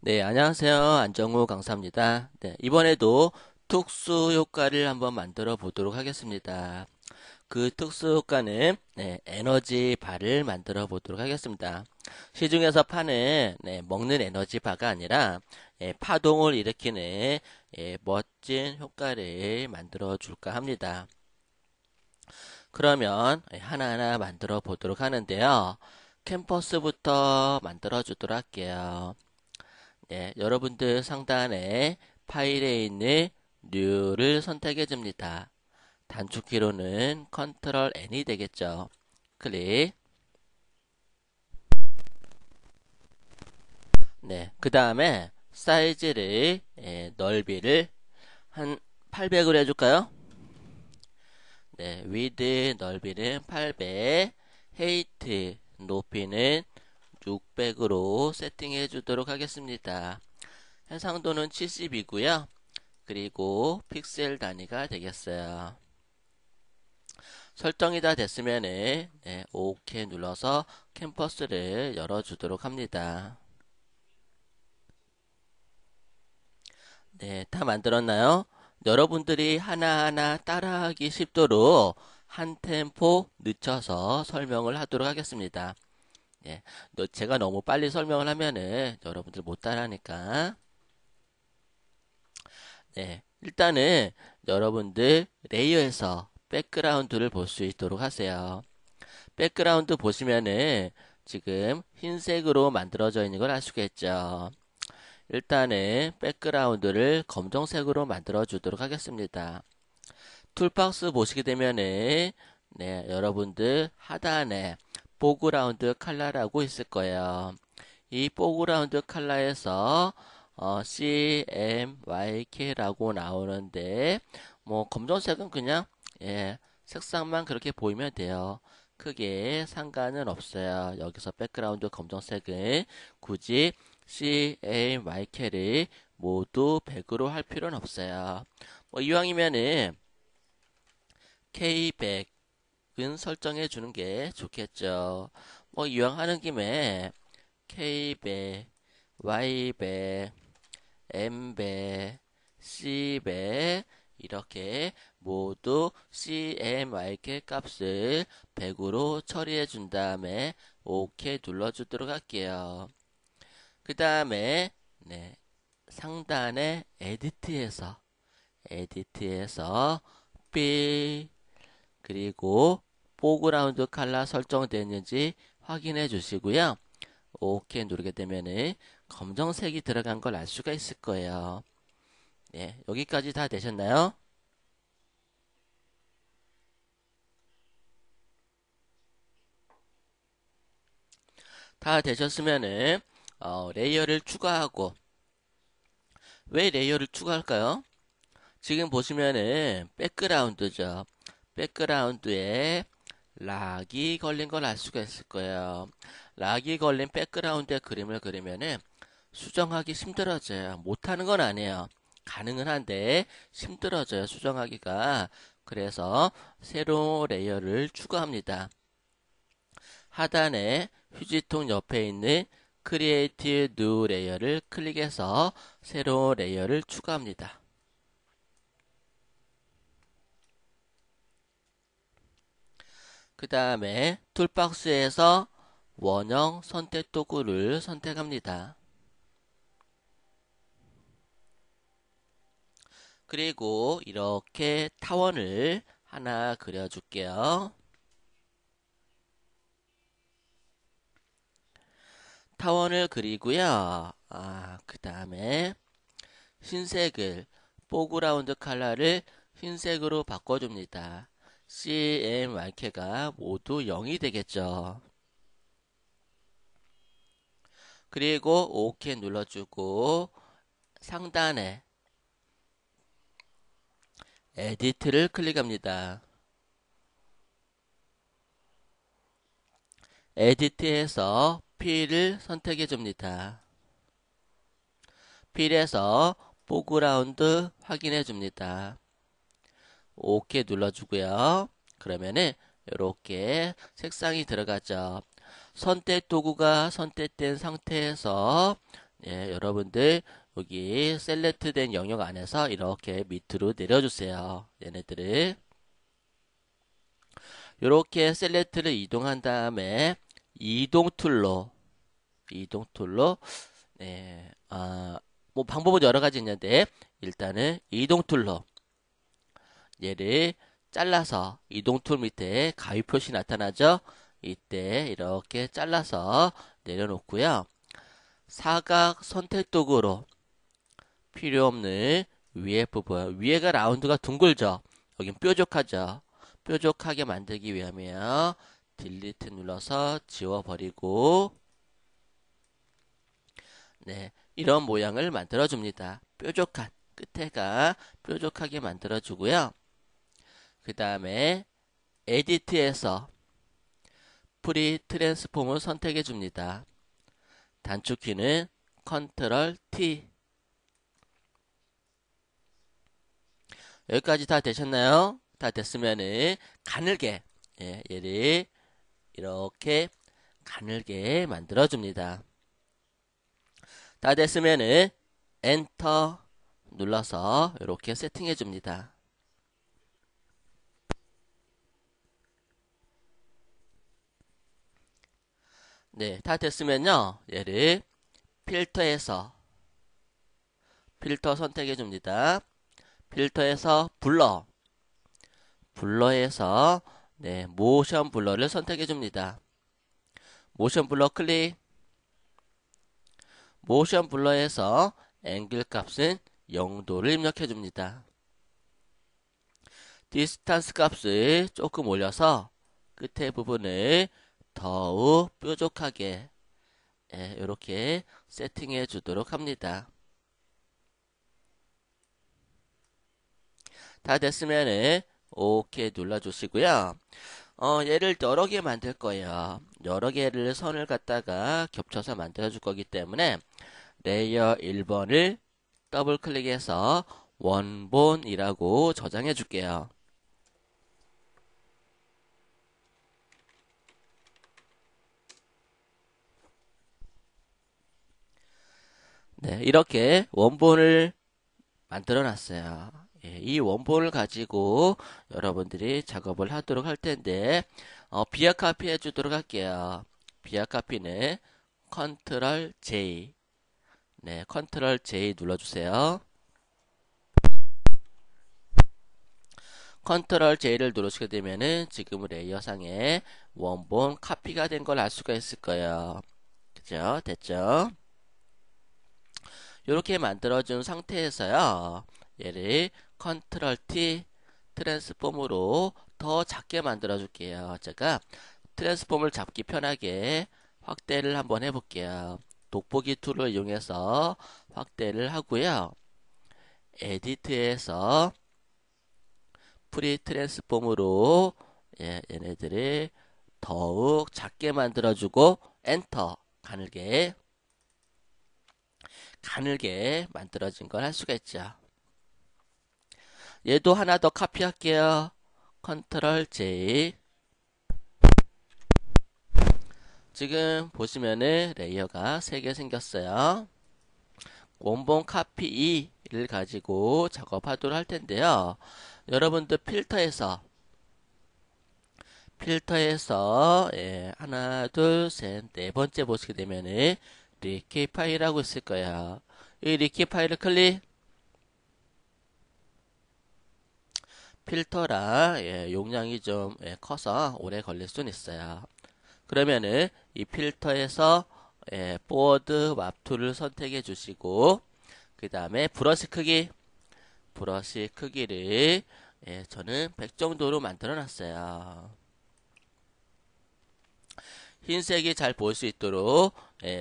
네, 안녕하세요. 안정우 강사입니다. 네, 이번에도 특수 효과를 한번 만들어 보도록 하겠습니다. 그 특수 효과는 에너지 바를 만들어 보도록 하겠습니다. 시중에서 파는 먹는 에너지 바가 아니라 파동을 일으키는 멋진 효과를 만들어 줄까 합니다. 그러면 하나하나 만들어 보도록 하는데요. 캠퍼스부터 만들어 주도록 할게요. 네, 여러분들 상단에 파일에 있는 New를 선택해 줍니다. 단축키로는 Ctrl N이 되겠죠. 클릭. 네, 그 다음에 사이즈를, 넓이를 한 800으로 해줄까요? 네, width 넓이는 800, height 높이는 600으로 세팅해 주도록 하겠습니다. 해상도는 70이고요. 그리고 픽셀 단위가 되겠어요. 설정이 다 됐으면은 OK 눌러서 캠퍼스를 열어주도록 합니다. 네, 다 만들었나요? 여러분들이 하나하나 따라하기 쉽도록 한 템포 늦춰서 설명을 하도록 하겠습니다. 네, 제가 너무 빨리 설명을 하면은 여러분들 못 따라하니까. 네, 일단은 여러분들 레이어에서 백그라운드를 볼 수 있도록 하세요. 백그라운드 보시면은 지금 흰색으로 만들어져 있는 걸 알 수가 있죠. 일단은 백그라운드를 검정색으로 만들어 주도록 하겠습니다. 툴박스 보시게 되면은 여러분들 하단에 포그라운드 컬러라고 있을 거예요. 이 포그라운드 컬러에서 CMYK라고 나오는데 뭐 검정색은 그냥 색상만 그렇게 보이면 돼요. 크게 상관은 없어요. 여기서 백그라운드 검정색은 굳이 CMYK를 모두 100으로 할 필요는 없어요. 뭐 이왕이면은 K100은 설정해 주는 게 좋겠죠. 뭐 이왕 하는 김에 K100, Y백, M백, C백 이렇게 모두 CMYK 값을 100으로 처리해 준 다음에 OK 눌러주도록 할게요. 그 다음에 상단에 에디트에서 B 그리고 포그라운드 컬러 설정되었는지 확인해 주시고요. OK 누르게 되면은 검정색이 들어간 걸 알 수가 있을 거예요. 네, 여기까지 다 되셨나요? 다 되셨으면은 레이어를 추가하고 왜 레이어를 추가할까요? 지금 보시면은 백그라운드죠. 백그라운드에 락이 걸린 걸 알 수가 있을 거예요. 락이 걸린 백그라운드에 그림을 그리면은 수정하기 힘들어져요. 못하는 건 아니에요. 가능은 한데 힘들어져요. 수정하기가. 그래서 새로운 레이어를 추가합니다. 하단에 휴지통 옆에 있는 Create New 레이어를 클릭해서 새로운 레이어를 추가합니다. 그 다음에 툴박스에서 원형 선택 도구를 선택합니다. 그리고 이렇게 타원을 하나 그려줄게요. 타원을 그리고요. 그 다음에 흰색을 포그라운드 컬러를 흰색으로 바꿔줍니다. CMYK가 모두 0이 되겠죠. 그리고 OK 눌러주고 상단에 에디트를 클릭합니다. 에디트에서 필을 선택해 줍니다. 필에서 포그라운드 확인해 줍니다. OK 눌러주고요. 그러면은 이렇게 색상이 들어가죠. 선택 도구가 선택된 상태에서 예, 여러분들 여기 셀렉트된 영역 안에서 이렇게 밑으로 내려주세요. 얘네들을 이렇게 셀렉트를 이동한 다음에 이동 툴로 네, 뭐 방법은 여러 가지 있는데 일단은 이동 툴로 얘를 잘라서 이동 툴 밑에 가위 표시 나타나죠? 이때 이렇게 잘라서 내려놓고요. 사각 선택 도구로 필요 없는 위에 부분, 위에가 라운드가 둥글죠? 여긴 뾰족하죠? 뾰족하게 만들기 위하면 딜리트 눌러서 지워버리고 네, 이런 모양을 만들어 줍니다. 뾰족한 끝에가 뾰족하게 만들어 주고요. 그 다음에 에디트에서 프리 트랜스폼을 선택해 줍니다. 단축키는 컨트롤 T. 여기까지 다 되셨나요? 다 됐으면은 가늘게 얘를 이렇게 가늘게 만들어 줍니다. 다 됐으면은 엔터 눌러서 이렇게 세팅해 줍니다. 네, 다 됐으면요. 얘를 필터에서 필터 선택해 줍니다. 필터에서 블러에서 네, 모션 블러를 선택해 줍니다. 모션 블러 클릭. 모션 블러에서 앵글 값은 0도를 입력해 줍니다. 디스턴스 값을 조금 올려서 끝에 부분을 더욱 뾰족하게 이렇게 세팅해 주도록 합니다. 다 됐으면은 OK 눌러주시고요. 얘를 여러 개 만들 거예요. 여러 개를 선을 갖다가 겹쳐서 만들어 줄 거기 때문에 레이어 1번을 더블 클릭해서 원본이라고 저장해 줄게요. 네, 이렇게 원본을 만들어 놨어요. 예, 이 원본을 가지고 여러분들이 작업을 하도록 할 텐데 비아 카피 해주도록 할게요. 비아 카피는 컨트롤 J. 네, 컨트롤 J 눌러주세요. 컨트롤 J를 누르시게 되면은 지금 레이어상에 원본 카피가 된 걸 알 수가 있을 거예요. 그죠? 됐죠? 이렇게 만들어준 상태에서요. 얘를 컨트롤 T 트랜스폼으로 더 작게 만들어 줄게요. 제가 트랜스폼을 잡기 편하게 확대를 한번 해볼게요. 돋보기 툴을 이용해서 확대를 하고요. 에디트에서 프리 트랜스폼으로 얘네들을 더욱 작게 만들어주고 엔터 가늘게 만들어진 걸 할 수가 있죠. 얘도 하나 더 카피할게요. 컨트롤 J. 지금 보시면은 레이어가 3개 생겼어요. 원본 카피 2를 가지고 작업하도록 할 텐데요. 여러분들 필터에서 하나, 둘, 셋, 네 번째 보시게 되면은 리키 파일이라고 있을 거예요. 이 리키 파일을 클릭. 필터라 용량이 좀 커서 오래 걸릴 수는 있어요. 그러면은 이 필터에서 포워드 맙 툴을 선택해 주시고 그 다음에 브러쉬 크기를 저는 100 정도로 만들어 놨어요. 흰색이 잘 보일 수 있도록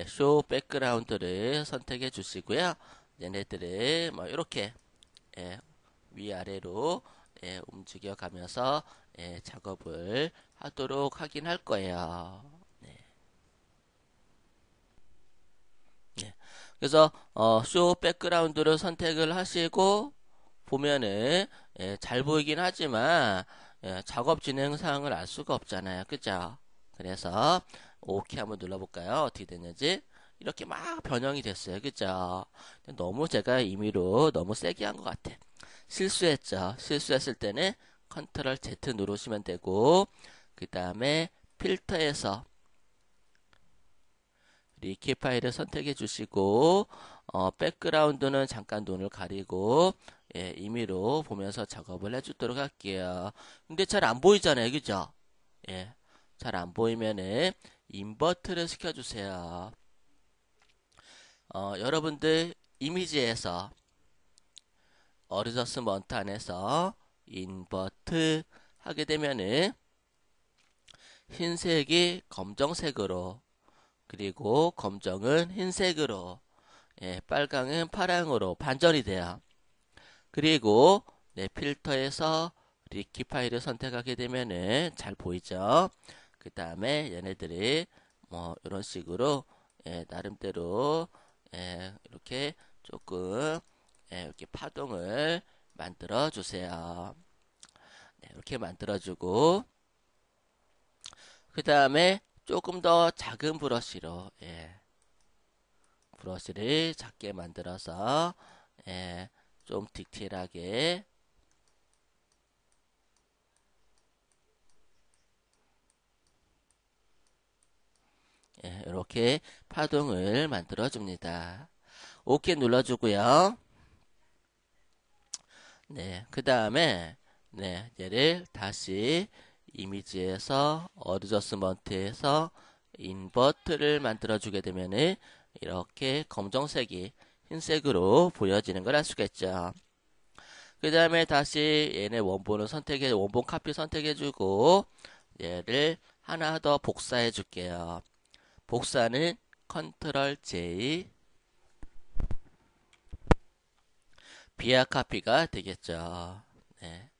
쇼 백그라운드를 선택해 주시고요. 얘네들을 뭐 이렇게 위아래로 움직여 가면서 작업을 하도록 하긴 할 거예요. 네. 네. 그래서 쇼 백그라운드를 선택을 하시고 보면은 잘 보이긴 하지만 작업 진행 사항을 알 수가 없잖아요. 그죠? 그래서 OK 한번 눌러볼까요? 어떻게 됐는지. 이렇게 막 변형이 됐어요. 그죠? 너무 제가 임의로 너무 세게 한 것 같아. 실수했죠. 실수했을 때는 컨트롤 Z 누르시면 되고, 그 다음에 필터에서 리키 파일을 선택해 주시고, 백그라운드는 잠깐 눈을 가리고, 예, 임의로 보면서 작업을 해주도록 할게요. 근데 잘 안 보이잖아요. 그죠? 예, 잘 안 보이면은 인버트를 시켜주세요. 여러분들 이미지에서 어드저스먼트 안에서 인버트 하게 되면은 흰색이 검정색으로, 그리고 검정은 흰색으로, 예, 빨강은 파랑으로 반전이 돼요. 그리고 네, 필터에서 리키 파일을 선택하게 되면은 잘 보이죠? 그 다음에 얘네들이 뭐 이런 식으로, 예, 나름대로, 예, 이렇게 조금, 예, 이렇게 파동을 만들어 주세요. 네, 이렇게 만들어 주고, 그 다음에 조금 더 작은 브러쉬로, 예, 브러쉬를 작게 만들어서, 예, 좀 디테일하게, 예, 이렇게 파동을 만들어 줍니다. 오케이 눌러주고요. 네, 그 다음에 네, 얘를 다시 이미지에서 어드저스먼트에서 인버트를 만들어 주게 되면은 이렇게 검정색이 흰색으로 보여지는 걸 알 수가 있죠. 그 다음에 다시 얘네 원본 카피 선택해 주고 얘를 하나 더 복사해 줄게요. 복사는 컨트롤 J, 비아 카피가 되겠죠. 네.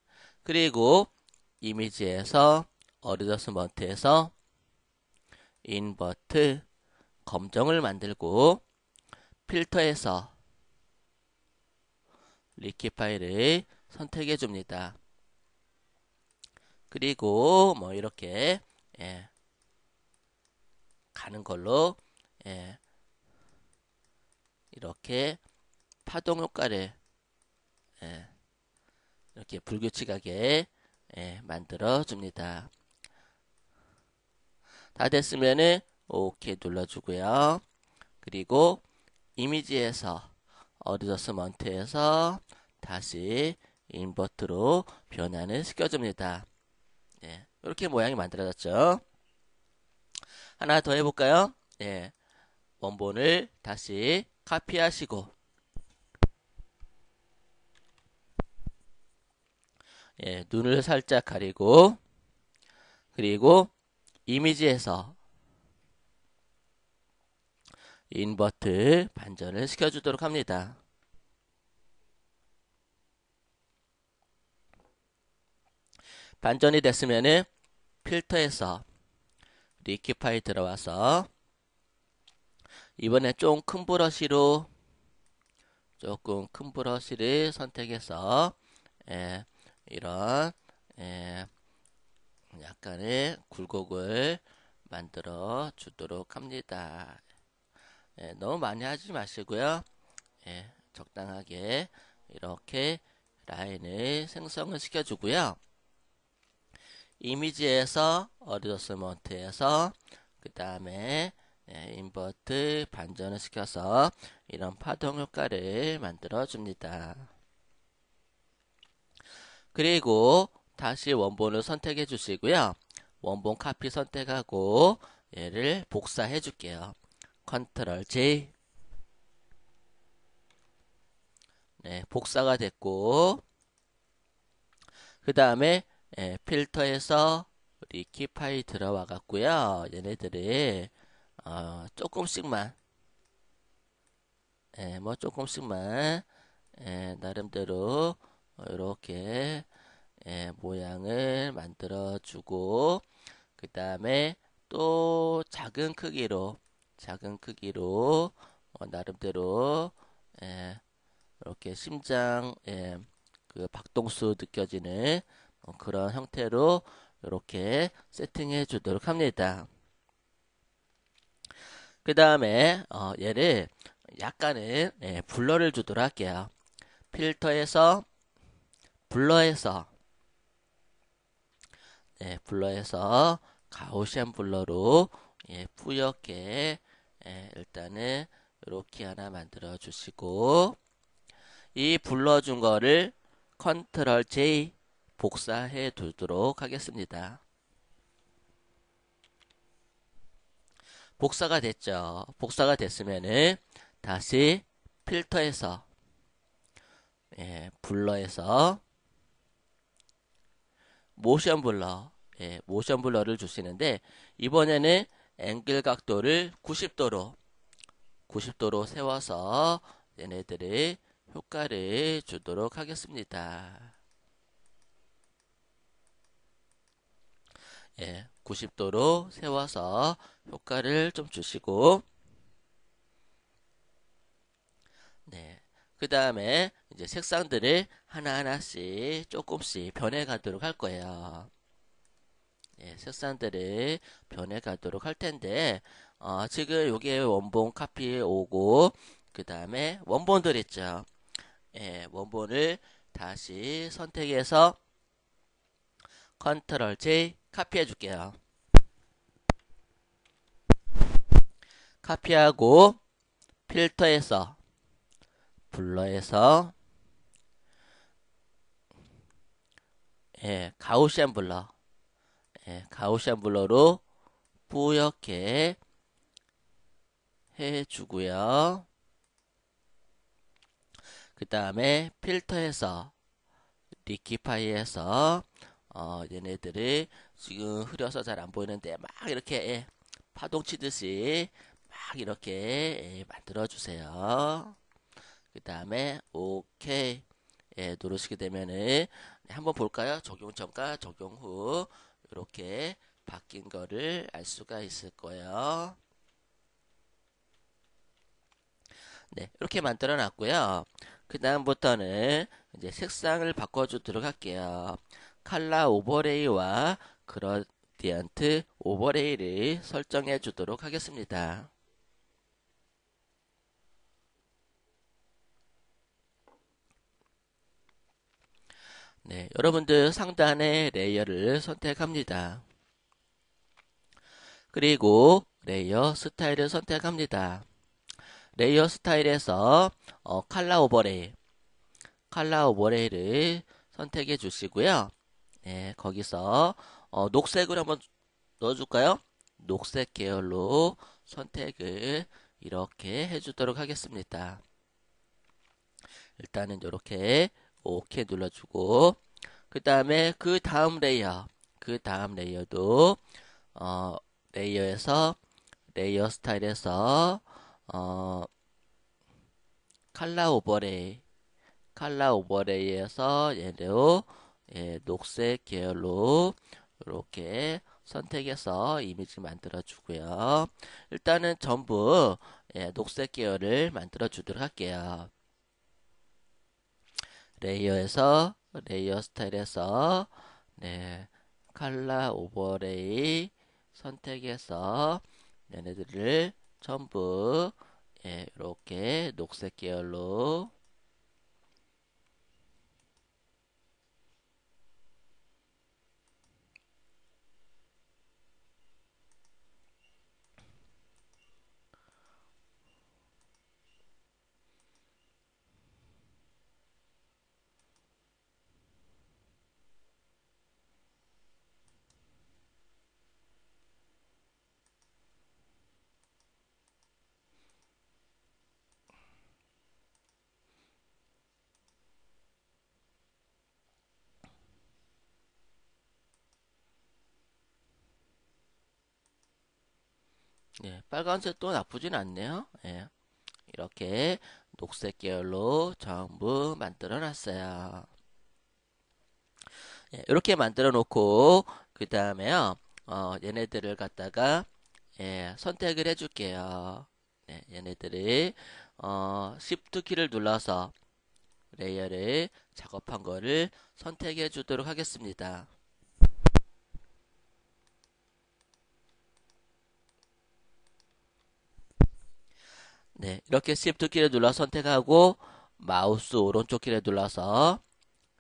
그리고 이미지에서 어드저스먼트에서 인버트 검정을 만들고 필터에서 리키 파일을 선택해 줍니다. 그리고 뭐 이렇게, 예, 가는 걸로, 예, 이렇게 파동 효과를, 예, 이렇게 불규칙하게, 예, 만들어 줍니다. 다 됐으면은 오케이 눌러주고요. 그리고 이미지에서 어드저스먼트에서 다시 인버트로 변환을 시켜줍니다. 예, 이렇게 모양이 만들어졌죠. 하나 더 해볼까요? 예, 원본을 다시 카피하시고, 예, 눈을 살짝 가리고, 그리고 이미지에서 인버트 반전을 시켜주도록 합니다. 반전이 됐으면은 필터에서 리키 파일 들어와서 이번에 좀 큰 브러쉬로 조금 큰 브러쉬를 선택해서, 예, 이런, 예, 약간의 굴곡을 만들어 주도록 합니다. 예, 너무 많이 하지 마시고요. 예, 적당하게 이렇게 라인을 생성을 시켜주고요. 이미지에서 어드저스먼트에서 그 다음에 인버트 반전을 시켜서 이런 파동 효과를 만들어 줍니다. 그리고 다시 원본을 선택해 주시고요. 원본 카피 선택하고 얘를 복사해 줄게요. 컨트롤 J. 네, 복사가 됐고, 그 다음에 필터에서 리키 파일 들어와 갔고요. 얘네들이 조금씩만, 뭐 조금씩만, 나름대로 이렇게 모양을 만들어 주고, 그 다음에 또 작은 크기로 나름대로 이렇게 심장, 그 박동수 느껴지는 그런 형태로 이렇게 세팅해 주도록 합니다. 그 다음에 얘를 약간은 블러를 주도록 할게요. 필터에서 블러에서 블러에서 가우시안 블러로 뿌옇게 일단은 이렇게 하나 만들어 주시고, 이 불러준 거를 컨트롤 J 복사해 두도록 하겠습니다. 복사가 됐죠. 복사가 됐으면은 다시 필터에서 블러에서 모션 블러, 모션 블러를 주시는데, 이번에는 앵글 각도를 90도로 세워서 얘네들의 효과를 주도록 하겠습니다. 90도로 세워서 효과를 좀 주시고, 그 다음에 이제 색상들을 하나하나씩 조금씩 변해 가도록 할 거예요. 색상들을 변해 가도록 할 텐데, 지금 요게 원본 카피 오고, 그 다음에 원본들 있죠. 원본을 다시 선택해서 컨트롤 J 카피해 줄게요. 카피하고 필터에서 블러에서 가우시안 블러, 가우시안 블러로 뿌옇게 해주고요. 그 다음에 필터에서 리키파이에서 얘네들이 지금 흐려서 잘 안 보이는데 막 이렇게 파동 치듯이 막 이렇게 만들어 주세요. 그 다음에 오케이 누르시게 되면은 한번 볼까요? 적용 전과 적용 후 이렇게 바뀐 거를 알 수가 있을 거예요. 네, 이렇게 만들어 놨고요. 그 다음부터는 이제 색상을 바꿔주도록 할게요. 칼라 오버레이와 그라디언트 오버레이를 설정해 주도록 하겠습니다. 네, 여러분들 상단에 레이어를 선택합니다. 그리고 레이어 스타일을 선택합니다. 레이어 스타일에서 칼라 오버레이를 선택해 주시고요. 거기서 녹색을 한번 넣어줄까요? 녹색 계열로 선택을 이렇게 해주도록 하겠습니다. 일단은 이렇게 OK 눌러주고, 그 다음에 그 다음 레이어도 레이어에서 레이어 스타일에서 어, 칼라 오버레이에서 얘로 녹색 계열로 이렇게 선택해서 이미지 만들어 주고요. 일단은 전부 녹색 계열을 만들어 주도록 할게요. 레이어에서 레이어 스타일에서 칼라 오버레이 선택해서 얘네들을 전부 이렇게 녹색 계열로 빨간색도 나쁘진 않네요. 이렇게 녹색 계열로 전부 만들어 놨어요. 이렇게 만들어 놓고 그 다음에요 얘네들을 갖다가 선택을 해 줄게요. 얘네들이 Shift 키를 눌러서 레이어를 작업한 거를 선택해 주도록 하겠습니다. 네, 이렇게 Shift 키를 눌러 선택하고 마우스 오른쪽 키를 눌러서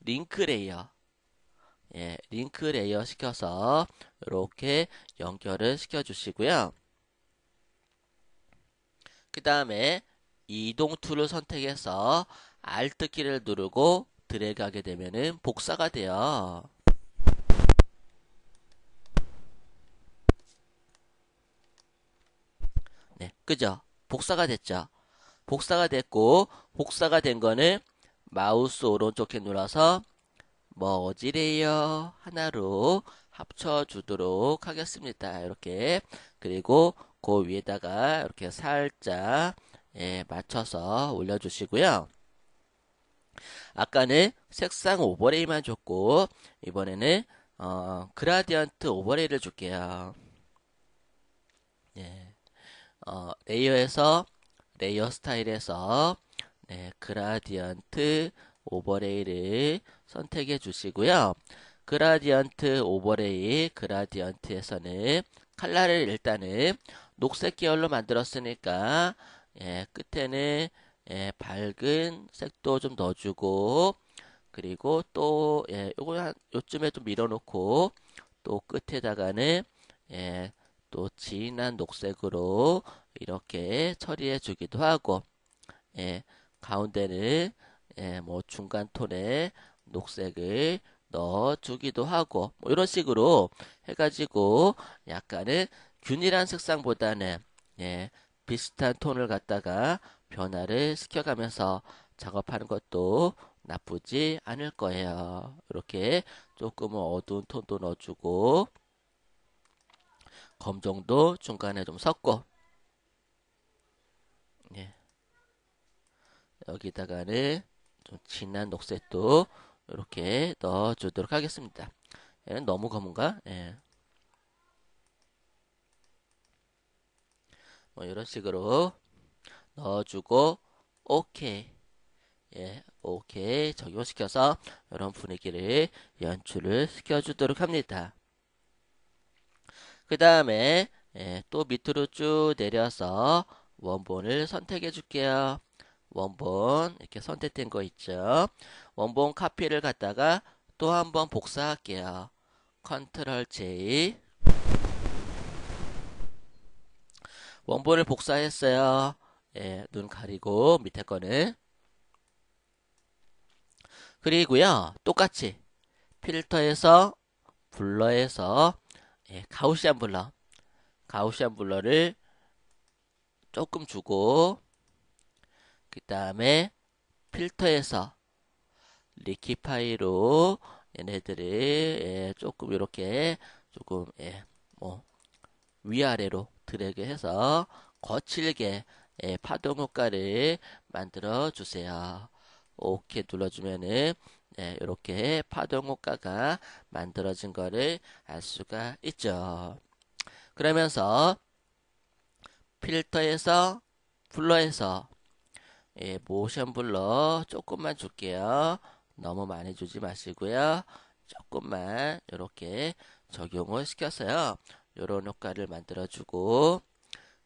링크 레이어, 예, 링크 레이어 시켜서 이렇게 연결을 시켜 주시고요. 그 다음에 이동 툴을 선택해서 Alt 키를 누르고 드래그 하게 되면은 복사가 돼요. 네, 그죠? 복사가 됐죠? 복사가 됐고, 복사가 된 거는 마우스 오른쪽 키 눌러서 머지 레이어 하나로 합쳐주도록 하겠습니다. 이렇게. 그리고 그 위에다가 이렇게 살짝 맞춰서 올려주시고요. 아까는 색상 오버레이만 줬고 이번에는 그라디언트 오버레이를 줄게요. 예. 레이어에서 레이어 스타일에서 그라디언트 오버레이를 선택해 주시고요. 그라디언트 오버레이 그라디언트에서는 컬러를 일단은 녹색 계열로 만들었으니까 끝에는 밝은 색도 좀 넣어주고 그리고 또 요거 한 요쯤에 좀 밀어놓고 또 끝에다가는 또 진한 녹색으로 이렇게 처리해 주기도 하고 가운데는 뭐 중간 톤의 녹색을 넣어 주기도 하고 뭐 이런 식으로 해가지고 약간은 균일한 색상보다는 비슷한 톤을 갖다가 변화를 시켜가면서 작업하는 것도 나쁘지 않을 거예요. 이렇게 조금은 어두운 톤도 넣어주고 검정도 중간에 좀 섞고 예, 여기다가는 좀 진한 녹색도 이렇게 넣어주도록 하겠습니다. 얘는 너무 검은가? 예. 뭐 이런 식으로 넣어주고 오케이. 예, 오케이 적용시켜서 이런 분위기를 연출을 시켜주도록 합니다. 그 다음에 또 밑으로 쭉 내려서 원본을 선택해 줄게요. 원본 이렇게 선택된 거 있죠. 원본 카피를 갖다가 또 한번 복사할게요. 컨트롤 J 원본을 복사했어요. 눈 가리고 밑에 거는 그리고요 똑같이 필터에서 블러에서 가우시안 블러를 조금 주고 그 다음에 필터에서 리키파이로 얘네들을 조금 이렇게 조금 뭐 위아래로 드래그해서 거칠게 파동 효과를 만들어 주세요. 오케이 눌러주면은 이렇게 파동 효과가 만들어진 거를 알 수가 있죠. 그러면서 필터에서 블러에서 모션 블러 조금만 줄게요. 너무 많이 주지 마시고요. 조금만 이렇게 적용을 시켜서요. 이런 효과를 만들어주고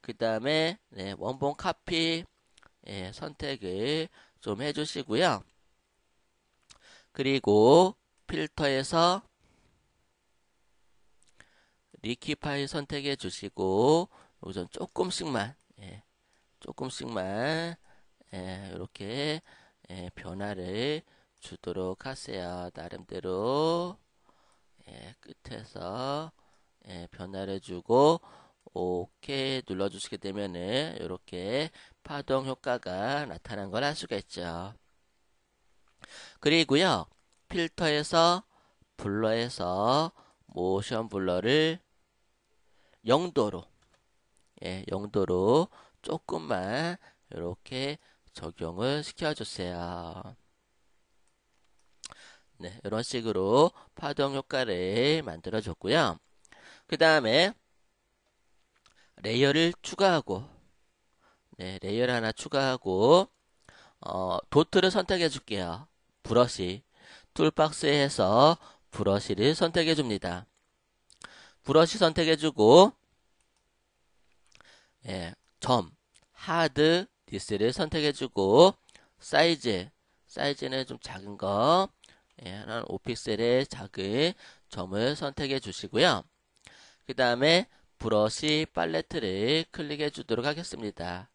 그 다음에 원본 카피 선택을 좀 해주시고요. 그리고 필터에서 리키파이 선택해 주시고 우선 조금씩만 이렇게 변화를 주도록 하세요. 나름대로 끝에서 변화를 주고 오케이 눌러주시게 되면은 이렇게 파동 효과가 나타난 걸 알 수가 있죠. 그리고요 필터에서 블러에서 모션 블러를 0도로 0도로 조금만 이렇게 적용을 시켜주세요. 네, 이런 식으로 파동 효과를 만들어 줬고요. 그 다음에 레이어를 추가하고 레이어를 하나 추가하고 도트를 선택해 줄게요. 브러쉬 툴박스에서 브러쉬를 선택해 줍니다. 브러쉬 선택해 주고 점 하드 this를 선택해주고 사이즈는 좀 작은 거, 한 5픽셀의 작은 점을 선택해 주시고요. 그 다음에 브러쉬 팔레트를 클릭해 주도록 하겠습니다.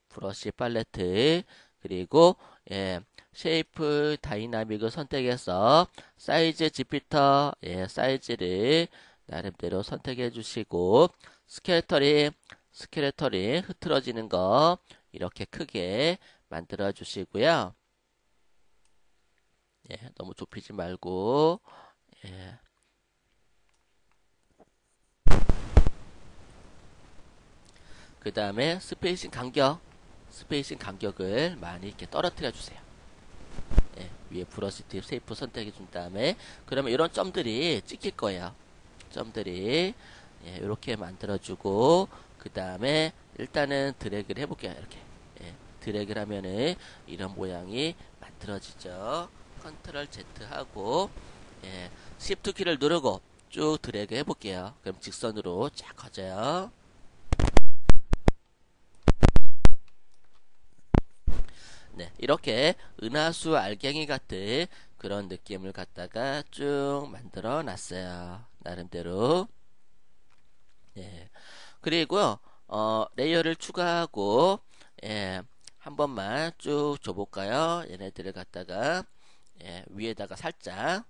브러쉬 팔레트 그리고 쉐이프 다이나믹을 선택해서 사이즈 지피터 사이즈를 나름대로 선택해 주시고 스케레터링 흐트러지는 거 이렇게 크게 만들어 주시고요. 너무 좁히지 말고 그 다음에 스페이싱 간격을 많이 이렇게 떨어뜨려 주세요. 위에 브러쉬 팁 쉐이프 선택해 준 다음에 그러면 이런 점들이 찍힐 거예요. 점들이 이렇게 만들어주고 그 다음에 일단은 드래그를 해볼게요. 이렇게 드래그를 하면은 이런 모양이 만들어지죠. 컨트롤 Z 하고 Shift 키를 누르고 쭉 드래그 해볼게요. 그럼 직선으로 쫙 커져요. 네, 이렇게 은하수 알갱이 같은 그런 느낌을 갖다가 쭉 만들어 놨어요. 나름대로. 그리고요, 레이어를 추가하고, 한 번만 쭉 줘볼까요? 얘네들을 갖다가, 위에다가 살짝,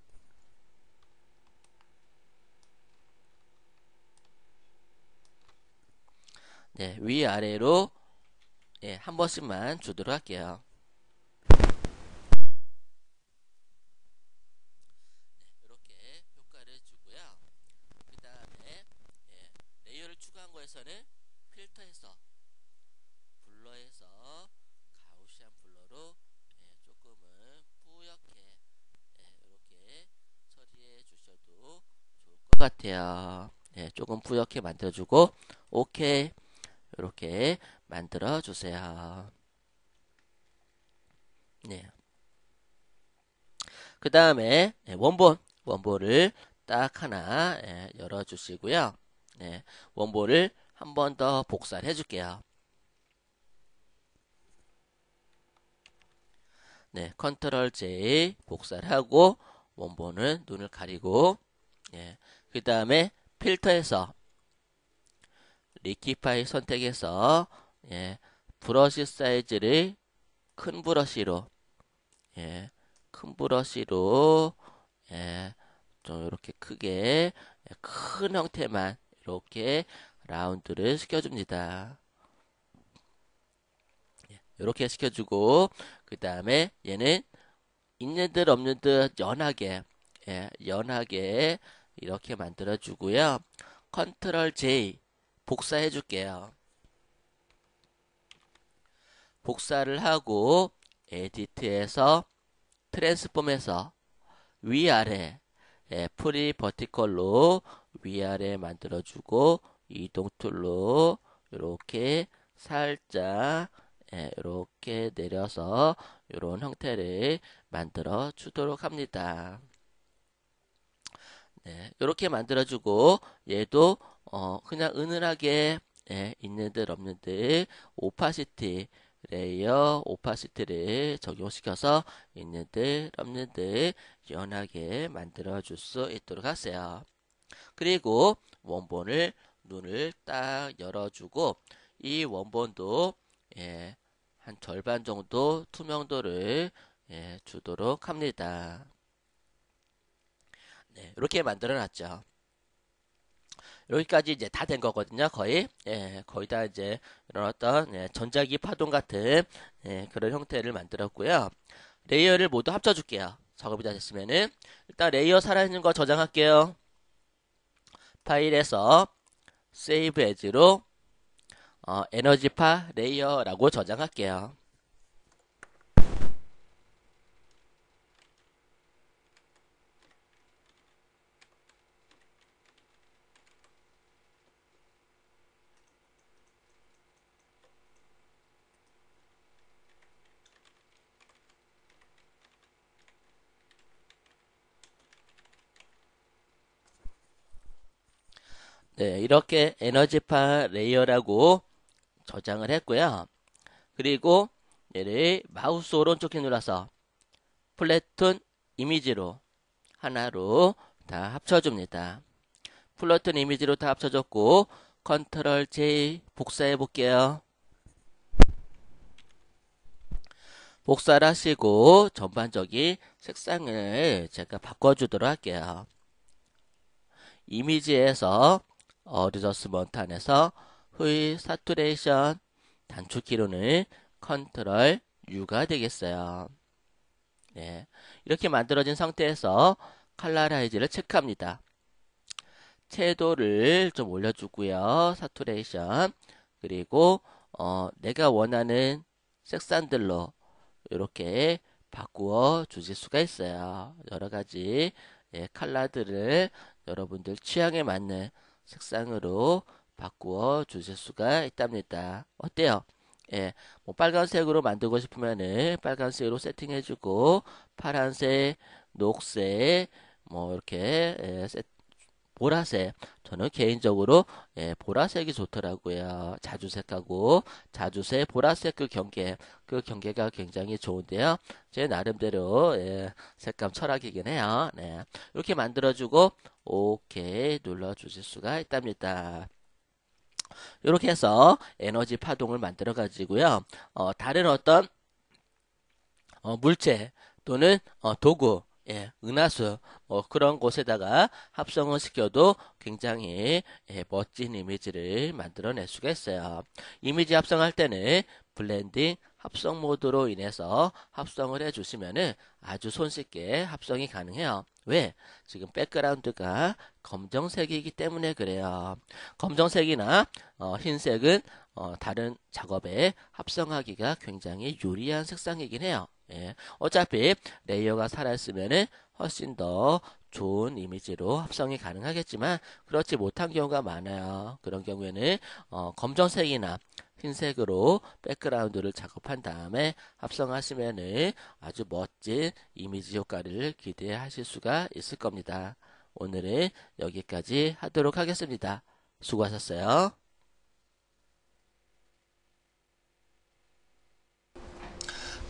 위아래로, 한 번씩만 주도록 할게요. 이렇게 효과를 주고요. 그 다음에, 레이어를 추가한 거에서는 필터에서, 블러에서, 가우시안 블러로, 조금은 뿌옇게, 이렇게 처리해 주셔도 좋을 것 같아요. 조금 뿌옇게 만들어주고, 오케이. 이렇게 만들어 주세요. 네. 그 다음에 원본을 딱 하나 열어 주시고요. 원본을 한 번 더 복사를 해줄게요. 컨트롤 J 복사를 하고 원본은 눈을 가리고 그 다음에 필터에서 리키파이 선택해서 브러쉬 사이즈를 큰 브러쉬로 큰 브러쉬로 좀 이렇게 크게 큰 형태만 이렇게 라운드를 시켜줍니다. 이렇게 시켜주고 그 다음에 얘는 있는 듯 없는 듯 연하게 이렇게 만들어 주고요. 컨트롤 J 복사해 줄게요. 복사를 하고 에디트에서 트랜스폼에서 위아래 프리 버티컬로 위아래 만들어주고 이동 툴로 이렇게 살짝 이렇게 내려서 이런 형태를 만들어 주도록 합니다. 이렇게 만들어주고 얘도 그냥 은은하게 있는 듯 없는 듯 오파시티 레이어 오파시티를 적용시켜서 있는 듯 없는 듯 연하게 만들어 줄 수 있도록 하세요. 그리고 원본을 눈을 딱 열어주고 이 원본도 한 절반 정도 투명도를 주도록 합니다. 이렇게 만들어 놨죠. 여기까지 이제 다 된 거거든요. 거의 다 이제 이런 어떤 전자기 파동 같은 그런 형태를 만들었고요. 레이어를 모두 합쳐줄게요. 작업이 다 됐으면은 일단 레이어 살아있는 거 저장할게요. 파일에서 세이브 에즈로 에너지파 레이어라고 저장할게요. 이렇게 에너지파 레이어라고 저장을 했고요. 그리고 얘를 마우스 오른쪽 키 눌러서 플래툰 이미지로 하나로 다 합쳐줍니다. 플래툰 이미지로 다 합쳐줬고 컨트롤 J 복사해 볼게요. 복사를 하시고 전반적인 색상을 제가 바꿔주도록 할게요. 이미지에서 어드저스먼트 안에서 휠 사투레이션 단축키로는 컨트롤 U가 되겠어요. 네, 이렇게 만들어진 상태에서 컬러라이즈를 체크합니다. 채도를 좀 올려주고요. 사투레이션 그리고 내가 원하는 색상들로 이렇게 바꾸어 주실 수가 있어요. 여러가지 컬러들을 여러분들 취향에 맞는 색상으로 바꾸어 주실 수가 있답니다. 어때요? 예, 뭐 빨간색으로 만들고 싶으면은 빨간색으로 세팅해주고 파란색, 녹색, 뭐 이렇게 보라색. 저는 개인적으로 보라색이 좋더라고요. 자주색하고 자주색, 보라색 그 경계가 굉장히 좋은데요. 제 나름대로 색감 철학이긴 해요. 네, 이렇게 만들어주고 오케이 눌러주실 수가 있답니다. 이렇게 해서 에너지 파동을 만들어 가지고요. 다른 어떤 물체 또는 도구, 은하수 그런 곳에다가 합성을 시켜도 굉장히 멋진 이미지를 만들어낼 수가 있어요. 이미지 합성할 때는 블렌딩 합성 모드로 인해서 합성을 해주시면은 아주 손쉽게 합성이 가능해요. 왜? 지금 백그라운드가 검정색이기 때문에 그래요. 검정색이나 흰색은 다른 작업에 합성하기가 굉장히 유리한 색상이긴 해요. 어차피 레이어가 살아있으면 훨씬 더 좋은 이미지로 합성이 가능하겠지만 그렇지 못한 경우가 많아요. 그런 경우에는 검정색이나 흰색으로 백그라운드를 작업한 다음에 합성하시면은 아주 멋진 이미지 효과를 기대하실 수가 있을 겁니다. 오늘은 여기까지 하도록 하겠습니다. 수고하셨어요.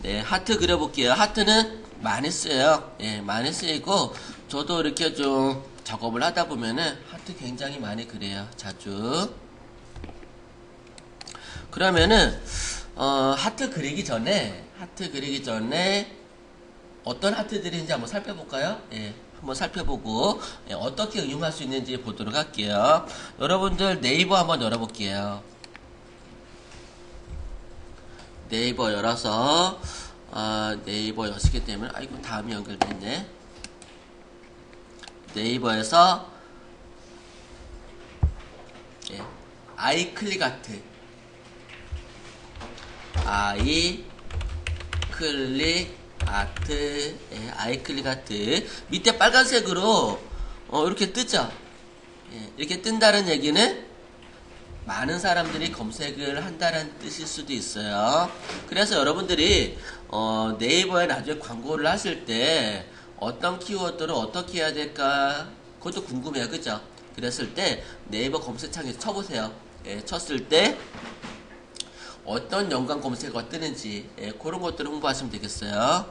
네, 하트 그려볼게요. 하트는 많이 쓰여요. 많이 쓰이고, 저도 이렇게 좀 작업을 하다 보면은 하트 굉장히 많이 그려요. 자주. 그러면은, 하트 그리기 전에 어떤 하트들인지 한번 살펴볼까요? 한번 살펴보고, 어떻게 응용할 수 있는지 보도록 할게요. 여러분들 네이버 한번 열어볼게요. 네이버 열어서 네이버 여시게 되면 아이고 다음이 연결됐네. 네이버에서 아이클릭 아트 아이클릭 아트 밑에 빨간색으로 이렇게 뜨죠. 이렇게 뜬다는 얘기는 많은 사람들이 검색을 한다는 뜻일 수도 있어요. 그래서 여러분들이 네이버에 나중에 광고를 하실 때 어떤 키워드를 어떻게 해야 될까 그것도 궁금해요. 그죠? 그랬을 때 네이버 검색창에서 쳐보세요. 쳤을 때 어떤 연관 검색어가 뜨는지 그런 것들을 홍보하시면 되겠어요.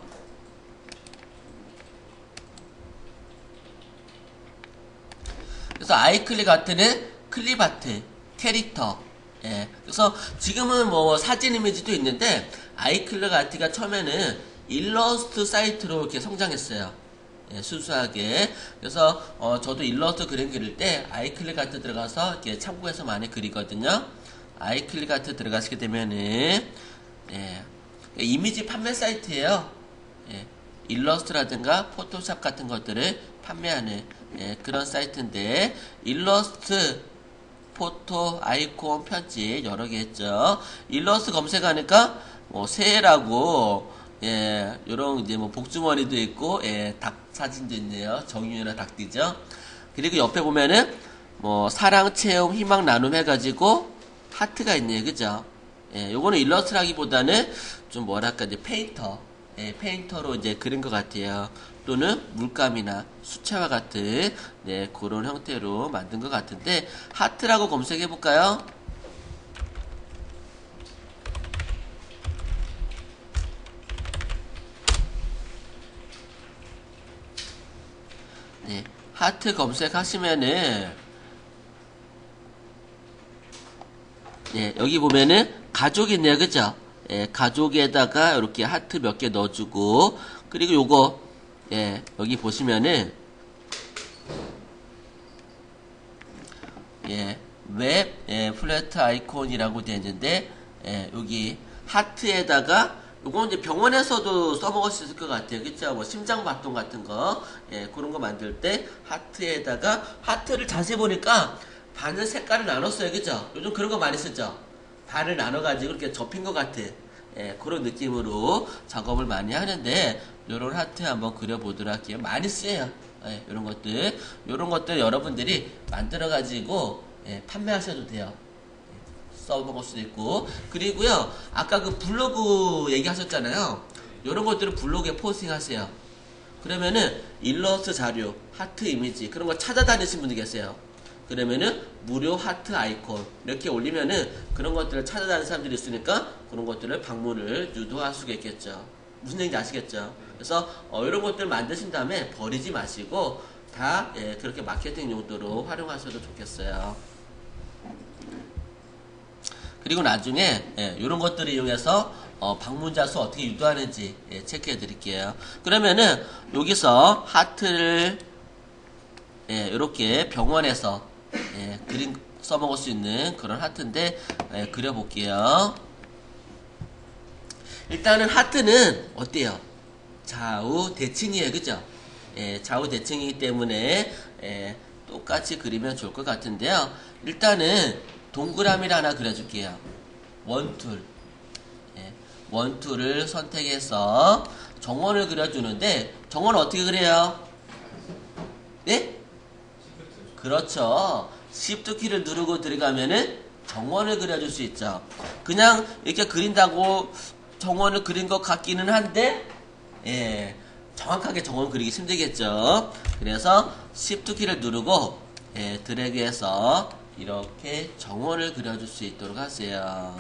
그래서 아이클릭 아트는 클립 아트 캐릭터. 그래서 지금은 뭐 사진 이미지도 있는데 아이클릭 아트가 처음에는 일러스트 사이트로 이렇게 성장했어요. 순수하게. 그래서 저도 일러스트 그림 그릴 때 아이클릭 아트 들어가서 이렇게 참고해서 많이 그리거든요. 아이클릭 아트 들어가시게 되면은 이미지 판매 사이트예요. 일러스트라든가 포토샵 같은 것들을 판매하는 그런 사이트인데 일러스트 포토, 아이콘, 편집 여러 개 했죠. 일러스트 검색하니까 뭐 새라고 요런 이제 뭐 복주머니도 있고 닭 사진도 있네요. 정유나 닭띠죠. 그리고 옆에 보면은 뭐 사랑, 체험, 희망 나눔 해가지고 하트가 있네요. 그죠? 요거는 일러스트라기보다는 좀 뭐랄까 이제 페인터로 이제 그린 것 같아요. 또는 물감이나 수채화 같은 그런 형태로 만든 것 같은데 하트라고 검색해 볼까요? 하트 검색하시면은 예, 여기 보면은 가족 있네요. 그죠? 예, 가족에다가 이렇게 하트 몇 개 넣어주고, 그리고 요거, 예, 여기 보시면은, 예, 웹, 예, 플래트 아이콘이라고 되어 있는데, 예, 여기 하트에다가, 요건 이제 병원에서도 써먹을 수 있을 것 같아요. 그쵸? 뭐, 심장박동 같은 거, 예, 그런 거 만들 때, 하트에다가, 하트를 자세히 보니까, 바늘 색깔을 나눴어요. 그죠? 요즘 그런 거 많이 쓰죠? 반을 나눠가지고 이렇게 접힌 것 같은, 예, 그런 느낌으로 작업을 많이 하는데, 요런 하트 한번 그려보도록 할게요. 많이 쓰여요. 예, 요런 것들 여러분들이 만들어가지고, 예, 판매하셔도 돼요. 예, 써먹을 수도 있고. 그리고요, 아까 그 블로그 얘기하셨잖아요. 요런 것들은 블로그에 포스팅하세요. 그러면은, 일러스트 자료, 하트 이미지, 그런 거 찾아다니신 분들 계세요. 그러면은 무료 하트 아이콘 이렇게 올리면은 그런 것들을 찾아다니는 사람들이 있으니까 그런 것들을 방문을 유도할 수가 있겠죠. 무슨 얘기인지 아시겠죠? 그래서 이런 것들 만드신 다음에 버리지 마시고 다 예, 그렇게 마케팅 용도로 활용하셔도 좋겠어요. 그리고 나중에 예, 이런 것들을 이용해서 방문자 수 어떻게 유도하는지 예, 체크해 드릴게요. 그러면은 여기서 하트를 예, 이렇게 병원에서 예, 그림 써먹을 수 있는 그런 하트인데 예, 그려볼게요. 일단은 하트는 어때요? 좌우 대칭이에요. 그죠? 예, 좌우 대칭이기 때문에 예, 똑같이 그리면 좋을 것 같은데요. 일단은 동그라미를 하나 그려줄게요. 원툴 예, 원툴을 선택해서 정원을 그려주는데 정원을 어떻게 그려요? 네? 그렇죠. Shift 키를 누르고 들어가면은 정원을 그려줄 수 있죠. 그냥 이렇게 그린다고 정원을 그린 것 같기는 한데, 예, 정확하게 정원 그리기 힘들겠죠. 그래서 Shift 키를 누르고, 예, 드래그해서 이렇게 정원을 그려줄 수 있도록 하세요.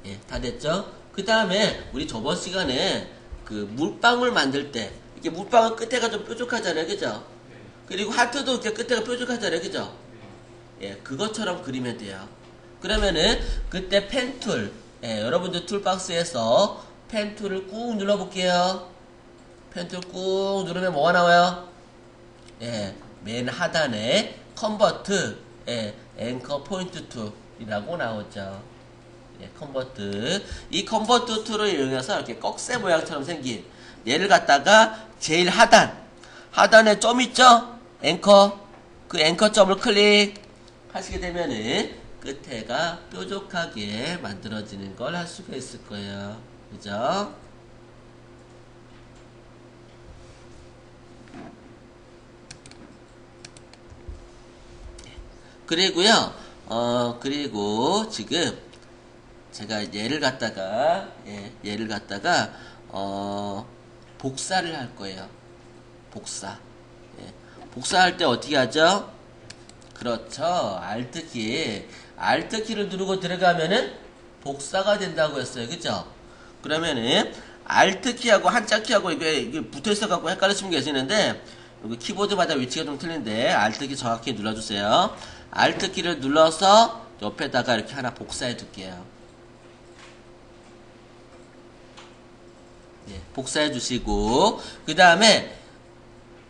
예, 다 됐죠? 그 다음에 우리 저번 시간에 그 물방울 만들 때 이렇게 물방울 끝에가 좀 뾰족하잖아요. 그죠? 그리고 하트도 이렇게 끝에가 뾰족하잖아요. 그죠? 예, 그것처럼 그리면 돼요. 그러면은 그때 펜툴 예, 여러분들 툴박스에서 펜툴을 꾹 눌러볼게요. 펜툴 꾹 누르면 뭐가 나와요? 예, 맨 하단에 컨버트 예, 앵커 포인트 툴이라고 나오죠. 예, 컨버트. 이 컨버트 툴을 이용해서 이렇게 꺽쇠 모양처럼 생긴 얘를 갖다가 제일 하단에 점 있죠? 앵커. 그 앵커 점을 클릭하시게 되면은 끝에가 뾰족하게 만들어지는 걸 할 수가 있을 거예요. 그죠? 그리고요, 그리고 지금 제가 얘를 갖다가 복사를 할 거예요. 복사. 예. 복사할 때 어떻게 하죠? 그렇죠. Alt키를 누르고 들어가면은 복사가 된다고 했어요. 그죠? 그러면은 Alt키하고 한자키하고 이게 붙어 있어 갖고 헷갈리시는 게 계시는데 여기 키보드마다 위치가 좀 틀린데 Alt키 정확히 눌러주세요. Alt키를 눌러서 옆에다가 이렇게 하나 복사해 둘게요. 예, 복사해 주시고 그 다음에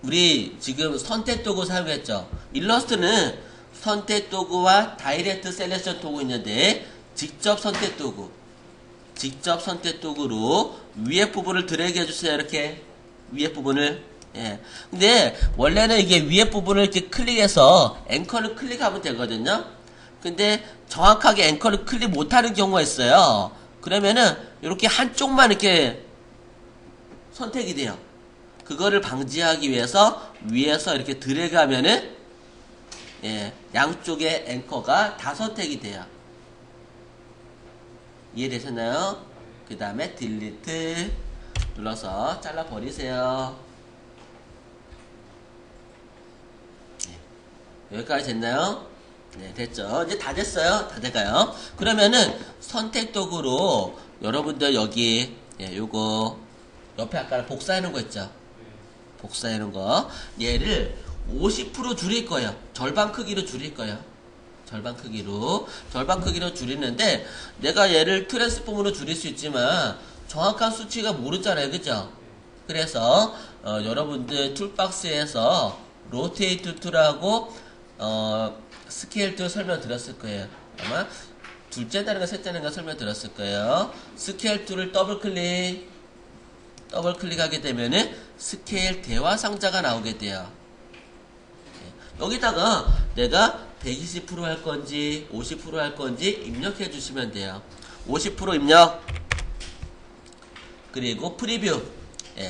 우리 지금 선택 도구 사용했죠. 일러스트는 선택 도구와 다이렉트 셀렉션 도구 있는데 직접 선택 도구로 위에 부분을 드래그 해주세요. 이렇게 위에 부분을 예. 근데 원래는 이게 위에 부분을 이렇게 클릭해서 앵커를 클릭하면 되거든요. 근데 정확하게 앵커를 클릭 못하는 경우가 있어요. 그러면은 이렇게 한쪽만 이렇게 선택이 돼요. 그거를 방지하기 위해서 위에서 이렇게 드래그 하면은 예, 양쪽에 앵커가 다 선택이 돼요. 이해되셨나요? 그 다음에 딜리트 눌러서 잘라 버리세요. 예, 여기까지 됐나요? 네, 됐죠. 이제 다 됐어요. 다 돼가요. 그러면은 선택 도구로 여러분들 여기 예, 요거 옆에 아까 복사해놓은 거 있죠? 복사해놓은 거. 얘를 50% 줄일 거예요. 절반 크기로 줄일 거예요. 절반 크기로 줄이는데, 내가 얘를 트랜스폼으로 줄일 수 있지만, 정확한 수치가 모르잖아요. 그죠? 그래서, 여러분들 툴박스에서, 로테이트 툴하고, 스케일 툴 설명드렸을 거예요. 아마, 둘째 단인가 셋째 단인가 설명드렸을 거예요. 스케일 툴을 더블 클릭하게 되면은, 스케일 대화 상자가 나오게 돼요. 여기다가 내가 120% 할 건지 50% 할 건지 입력해 주시면 돼요. 50% 입력. 그리고 프리뷰.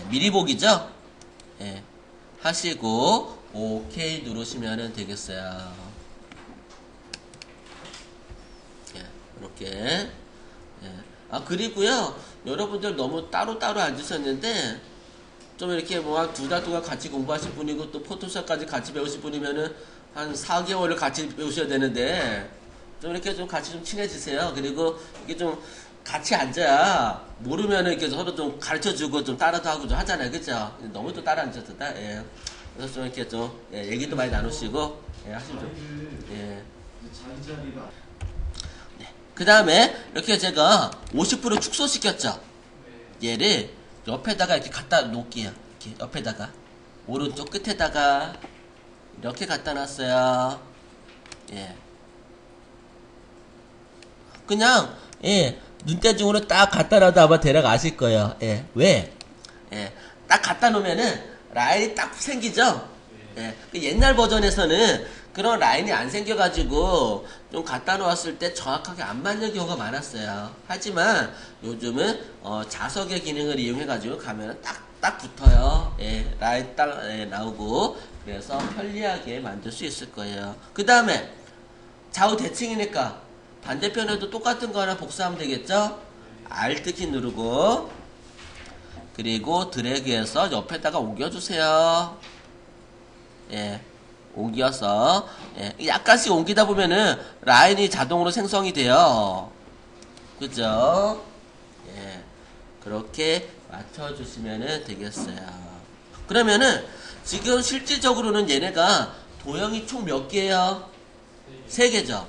미리 보기죠? 하시고 OK 누르시면 되겠어요. 이렇게. 그리고요. 여러분들 너무 따로따로 앉으셨는데 좀 이렇게 뭐 한 2달 동안 같이 공부하실 분이고 또 포토샵까지 같이 배우실 분이면은 한 4개월을 같이 배우셔야 되는데 좀 이렇게 좀 같이 좀 친해지세요. 그리고 이게 좀 같이 앉아야 모르면은 이렇게 서로 좀 가르쳐주고 좀 따라도 하고 좀 하잖아요. 그죠? 너무 또 따라 앉았다. 그래서 좀 이렇게 좀 얘기도 많이 나누시고 하시면 좀 그 다음에 이렇게 제가 50% 축소시켰죠. 얘를 옆에다가 이렇게 갖다 놓을게요. 이렇게 옆에다가 오른쪽 끝에다가 이렇게 갖다 놨어요. 그냥 눈대중으로 딱 갖다 놔도 아마 대략 아실 거예요. 왜? 딱 갖다 놓으면은 라인이 딱 생기죠. 그 옛날 버전에서는 그런 라인이 안 생겨가지고 좀 갖다 놓았을 때 정확하게 안 맞는 경우가 많았어요. 하지만 요즘은 자석의 기능을 이용해가지고 가면은 딱 붙어요. 라인 딱 나오고 그래서 편리하게 만들 수 있을 거예요. 그 다음에 좌우 대칭이니까 반대편에도 똑같은 거 하나 복사하면 되겠죠? Alt 키 누르고 그리고 드래그해서 옆에다가 옮겨주세요. 옮겨서 약간씩 옮기다 보면은 라인이 자동으로 생성이 돼요. 그죠? 그렇게 맞춰주시면 되겠어요. 그러면은 지금 실질적으로는 얘네가 도형이 총 몇 개예요? 3개죠.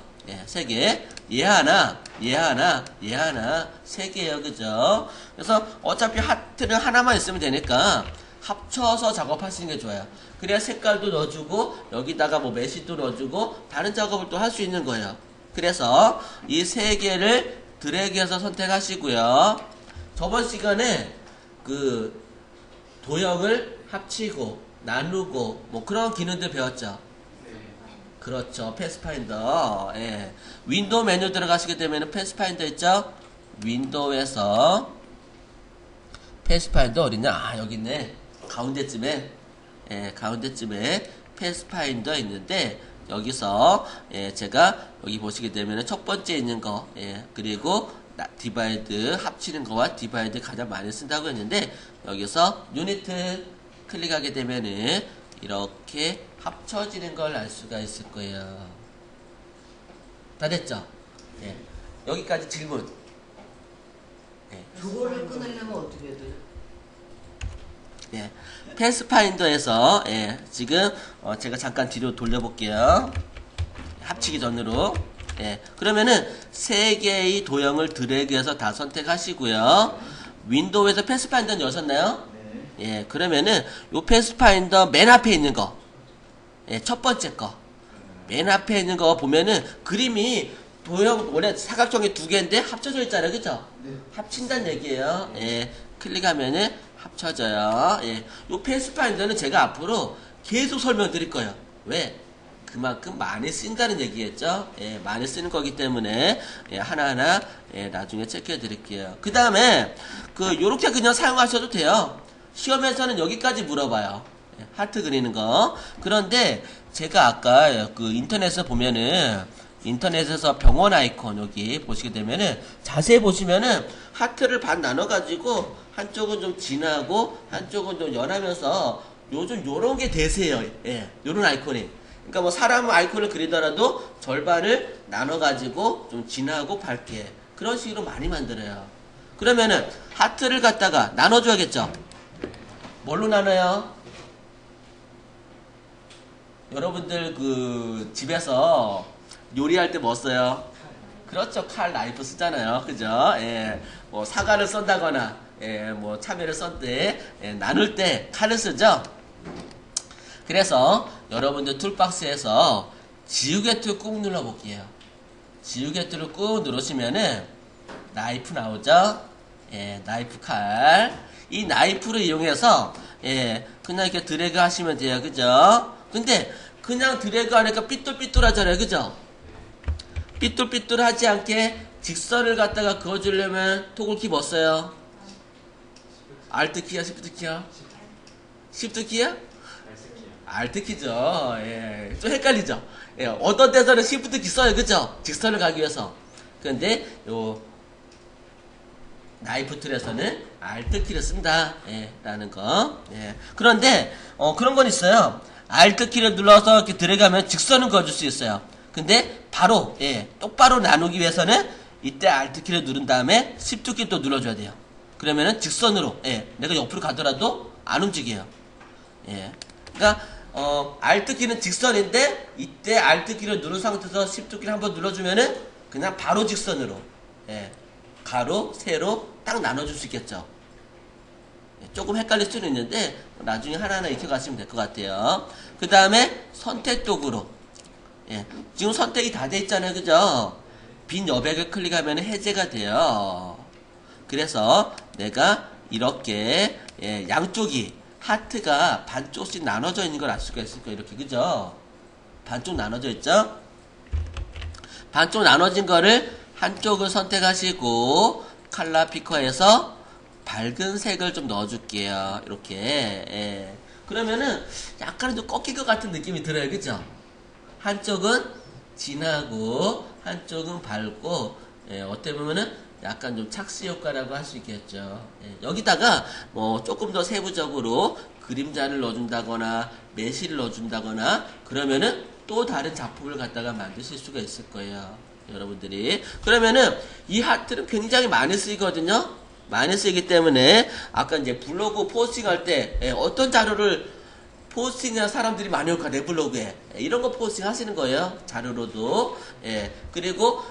3개. 얘 하나, 3개예요. 그죠? 그래서 어차피 하트는 하나만 있으면 되니까 합쳐서 작업하시는 게 좋아요. 그래야 색깔도 넣어주고 여기다가 뭐 메시도 넣어주고 다른 작업을 또 할 수 있는 거예요. 그래서 이 3개를 드래그해서 선택하시고요. 저번 시간에 그 도형을 합치고 나누고 뭐 그런 기능들 배웠죠. 그렇죠. 패스파인더. 윈도우 메뉴 들어가시게 되면 패스파인더 있죠? 윈도우에서 패스파인더 어딨냐? 여기 있네. 가운데쯤에 패스파인더 있는데 여기서 제가 여기 보시게 되면 첫 번째 있는 거 그리고 디바이드 합치는 거와 디바이드 가장 많이 쓴다고 했는데 여기서 유니트 클릭하게 되면은 이렇게 합쳐지는 걸 알 수가 있을 거예요. 다 됐죠? 여기까지 질문. 그거를 끊으려면 어떻게 해야 돼요? 패스파인더에서 지금 제가 잠깐 뒤로 돌려볼게요. 합치기 전으로. 그러면은 3개의 도형을 드래그해서 다 선택하시고요. 윈도우에서 패스파인더는 여셨나요? 그러면은 요 패스파인더 맨 앞에 있는 거, 첫 번째 거, 맨 앞에 있는 거 보면은 그림이 도형 원래 사각형이 2개인데 합쳐져 있잖아요. 그죠? 합친다는 얘기예요. 클릭하면은 합쳐져요. 요 패스파인더는 제가 앞으로 계속 설명드릴 거예요. 왜? 그만큼 많이 쓴다는 얘기겠죠? 많이 쓰는 거기 때문에 하나하나 나중에 체크해 드릴게요. 그 다음에 요렇게 그냥 사용하셔도 돼요. 시험에서는 여기까지 물어봐요. 하트 그리는 거. 그런데 제가 아까 인터넷에서 보면은 인터넷에서 병원 아이콘 여기 보시게 되면은 자세히 보시면은 하트를 반 나눠가지고 한쪽은 좀 진하고 한쪽은 좀 연하면서 요즘 요런 게 대세예요. 요런 아이콘이. 그러니까 뭐 사람 아이콘을 그리더라도 절반을 나눠가지고 좀 진하고 밝게 그런 식으로 많이 만들어요. 그러면은 하트를 갖다가 나눠줘야겠죠. 뭘로 나눠요? 여러분들 그 집에서 요리할 때 뭐 써요? 그렇죠. 칼, 나이프 쓰잖아요. 그죠? 예. 뭐 사과를 썬다거나, 예, 뭐 참외를 썬 때, 예, 나눌 때 칼을 쓰죠? 그래서 여러분들 툴박스에서 지우개 툴 꾹 눌러볼게요. 지우개 툴을 꾹 누르시면은 나이프 나오죠? 예, 나이프 칼. 이 나이프를 이용해서, 예, 그냥 이렇게 드래그 하시면 돼요. 그죠? 근데 그냥 드래그 하니까 삐뚤삐뚤 하잖아요. 그죠? 삐뚤삐뚤하지 않게 직선을 갖다가 그어주려면 토글키 뭐 써요? 알트키야, 시프트키야? 시프트키야? 알트키죠. 예. 좀 헷갈리죠? 예. 어떤 데서는 시프트키 써요. 그죠? 직선을 가기 위해서. 근데 요 나이프 툴에서는 알트키를 쓴다. 예. 라는 거. 예. 그런데 그런 건 있어요. 알트키를 눌러서 이렇게 들어가면 직선은 그어줄 수 있어요. 근데 바로, 예, 똑바로 나누기 위해서는 이때 알트키를 누른 다음에 시프트키 또 눌러줘야 돼요. 그러면은 직선으로, 예, 내가 옆으로 가더라도 안 움직여요. 예. 그러니까 알트키는 직선인데 이때 알트키를 누른 상태에서 시프트키를 한번 눌러주면은 그냥 바로 직선으로, 예, 가로, 세로 딱 나눠줄 수 있겠죠. 예, 조금 헷갈릴 수는 있는데 나중에 하나하나 익혀가시면 될 것 같아요. 그 다음에 선택 도구로, 예, 지금 선택이 다 돼 있잖아요. 그죠? 빈 여백을 클릭하면 해제가 돼요. 그래서 내가 이렇게, 예, 양쪽이 하트가 반쪽씩 나눠져 있는 걸 알 수가 있을 거예요. 이렇게. 그죠? 반쪽 나눠져 있죠? 반쪽 나눠진 거를 한쪽을 선택하시고 컬러 피커에서 밝은 색을 좀 넣어줄게요. 이렇게. 예. 그러면은 약간 좀 꺾일 것 같은 느낌이 들어요. 그죠? 한쪽은 진하고 한쪽은 밝고, 예, 어떻게 보면은 약간 좀 착시 효과라고 할 수 있겠죠. 예, 여기다가 뭐 조금 더 세부적으로 그림자를 넣어준다거나 매실을 넣어준다거나 그러면은 또 다른 작품을 갖다가 만드실 수가 있을 거예요. 여러분들이. 그러면은 이 하트는 굉장히 많이 쓰이거든요. 많이 쓰이기 때문에 아까 이제 블로그 포스팅할 때, 예, 어떤 자료를 포스팅이나 사람들이 많이 올까 내 블로그에, 예, 이런 거 포스팅 하시는 거예요. 자료로도. 예. 그리고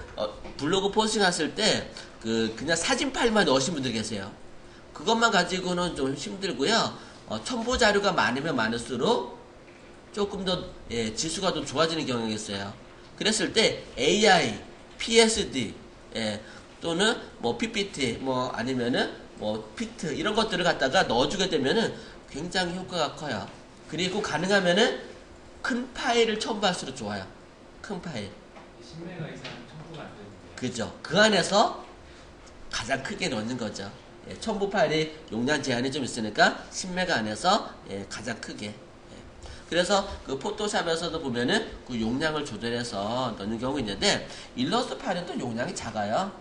블로그 포스팅 하실 때 그냥 사진 파일만 넣으신 분들 계세요. 그것만 가지고는 좀 힘들고요. 첨부 자료가 많으면 많을수록 조금 더, 예, 지수가 좀 좋아지는 경향이 있어요. 그랬을 때 AI, PSD, 예, 또는 뭐 PPT, 뭐 아니면은 뭐 피트 이런 것들을 갖다가 넣어주게 되면은 굉장히 효과가 커요. 그리고 가능하면은 큰 파일을 첨부할수록 좋아요. 큰 파일. 10메가 이상 첨부가 안 되는데. 그죠. 그 안에서 가장 크게 넣는 거죠. 예, 첨부 파일이 용량 제한이 좀 있으니까 10메가 안에서, 예, 가장 크게. 예. 그래서 그 포토샵에서도 보면은 그 용량을 조절해서 넣는 경우가 있는데 일러스트 파일은 또 용량이 작아요.